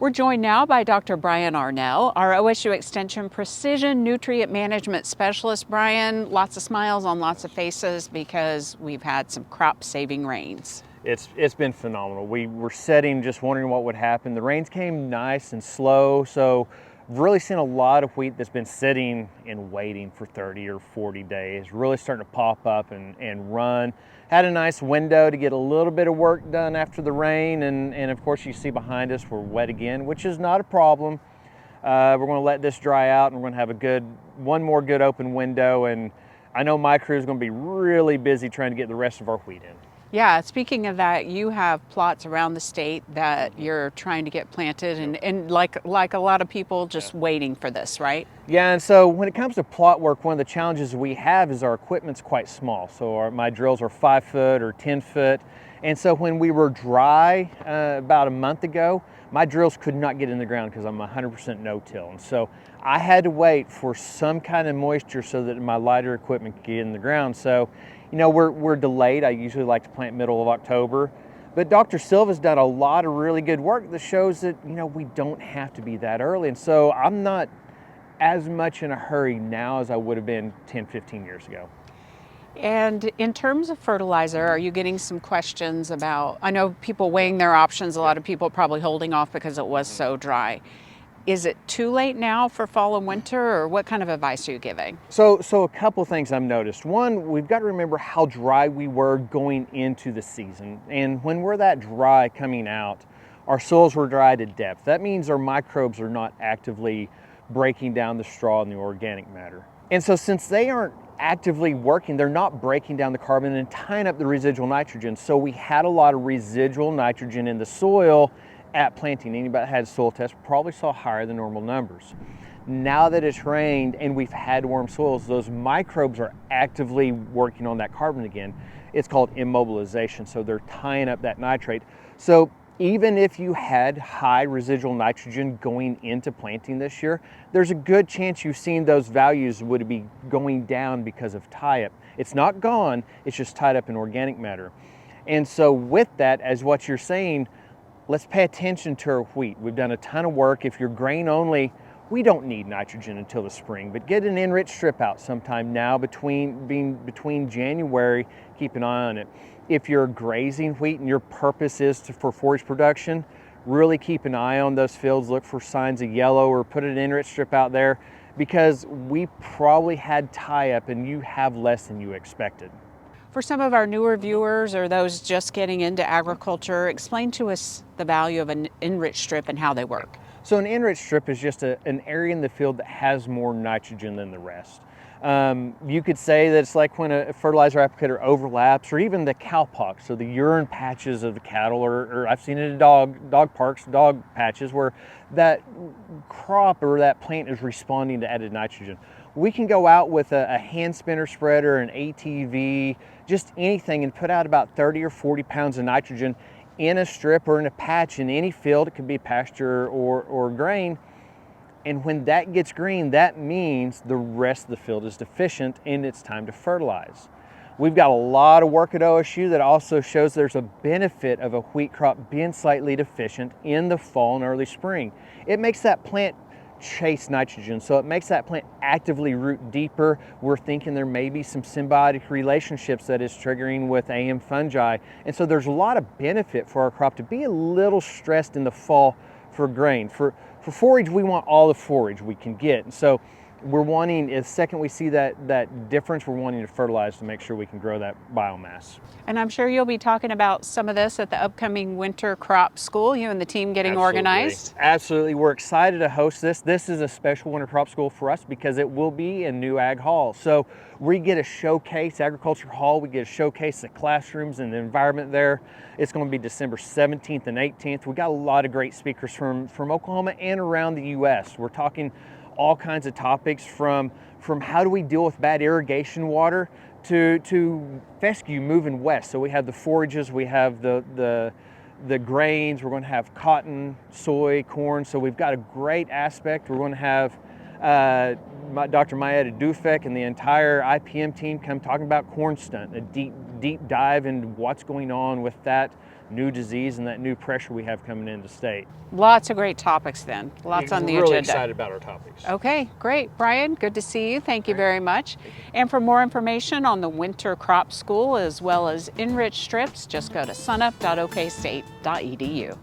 We're joined now by Dr. Brian Arnall, our OSU Extension Precision Nutrient Management Specialist. Brian, lots of smiles on lots of faces because we've had some crop-saving rains. It's been phenomenal. We were sitting just wondering what would happen. The rains came nice and slow, so I've really seen a lot of wheat that's been sitting and waiting for 30 or 40 days, really starting to pop up and run. Had a nice window to get a little bit of work done after the rain, and of course you see behind us we're wet again, which is not a problem. We're going to let this dry out, and we're going to have one more good open window, and I know my crew is going to be really busy trying to get the rest of our wheat in. Yeah, speaking of that, you have plots around the state that you're trying to get planted and like a lot of people just waiting for this, right? Yeah, and so when it comes to plot work, one of the challenges we have is our equipment's quite small. So my drills are 5 foot or 10 foot. And so when we were dry about a month ago, my drills could not get in the ground because I'm 100% no-till. And so I had to wait for some kind of moisture so that my lighter equipment could get in the ground. So, you know, we're delayed. I usually like to plant middle of October. But Dr. Silva's done a lot of really good work that shows that, you know, we don't have to be that early. And so I'm not as much in a hurry now as I would have been 10, 15 years ago. And in terms of fertilizer, are you getting some questions about, I know people weighing their options, a lot of people probably holding off because it was so dry. Is it too late now for fall and winter, or what kind of advice are you giving? So a couple things I've noticed. One, we've got to remember how dry we were going into the season. And when we're that dry coming out, our soils were dry to depth. That means our microbes are not actively breaking down the straw and the organic matter. And so since they aren't actively working, they're not breaking down the carbon and tying up the residual nitrogen. So we had a lot of residual nitrogen in the soil at planting. Anybody that had soil tests probably saw higher than normal numbers. Now that it's rained and we've had warm soils, those microbes are actively working on that carbon again. It's called immobilization, so they're tying up that nitrate. So even if you had high residual nitrogen going into planting this year, there's a good chance you've seen those values would be going down because of tie-up. It's not gone, it's just tied up in organic matter. And so with that, as what you're saying, let's pay attention to our wheat. We've done a ton of work. If you're grain only, we don't need nitrogen until the spring, but get an Inrich strip out sometime now between January, keep an eye on it. If you're grazing wheat and your purpose is for forage production, really keep an eye on those fields, look for signs of yellow or put an Inrich strip out there because we probably had tie-up and you have less than you expected. For some of our newer viewers or those just getting into agriculture, explain to us the value of an Inrich strip and how they work. So an Inrich strip is just an area in the field that has more nitrogen than the rest. You could say that it's like when a fertilizer applicator overlaps, or even the cowpox, so the urine patches of the cattle, or I've seen it in dog parks, dog patches, where that crop or that plant is responding to added nitrogen. We can go out with a hand spinner spreader, an ATV, just anything, and put out about 30 or 40 pounds of nitrogen in a strip or in a patch in any field. It could be pasture or grain. And when that gets green, that means the rest of the field is deficient and it's time to fertilize. We've got a lot of work at OSU that also shows there's a benefit of a wheat crop being slightly deficient in the fall and early spring. It makes that plant chase nitrogen, so it makes that plant actively root deeper. We're thinking there may be some symbiotic relationships that is triggering with AM fungi. And so there's a lot of benefit for our crop to be a little stressed in the fall for grain. For forage, we want all the forage we can get. And so we're wanting, the second we see that difference, we're wanting to fertilize to make sure we can grow that biomass. And I'm sure you'll be talking about some of this at the upcoming winter crop school, you and the team getting organized. Absolutely, we're excited to host this. This is a special winter crop school for us because it will be a new ag hall. So we get a showcase, agriculture hall, we get a showcase the classrooms and the environment there. It's going to be December 17th and 18th. We got a lot of great speakers from Oklahoma and around the US. We're talking all kinds of topics from how do we deal with bad irrigation water to fescue moving west. So we have the forages, we have the grains, we're going to have cotton, soy, corn. So we've got a great aspect. We're going to have Dr. Mayetta Dufek and the entire IPM team come talking about corn stunt, a deep dive into what's going on with that new disease and that new pressure we have coming into state. Lots of great topics then. Lots on the We're really agenda. excited about our topics. Okay, great. Brian, good to see you. Thank you very much. And for more information on the Winter Crop School as well as Inrich Strips, just go to sunup.okstate.edu.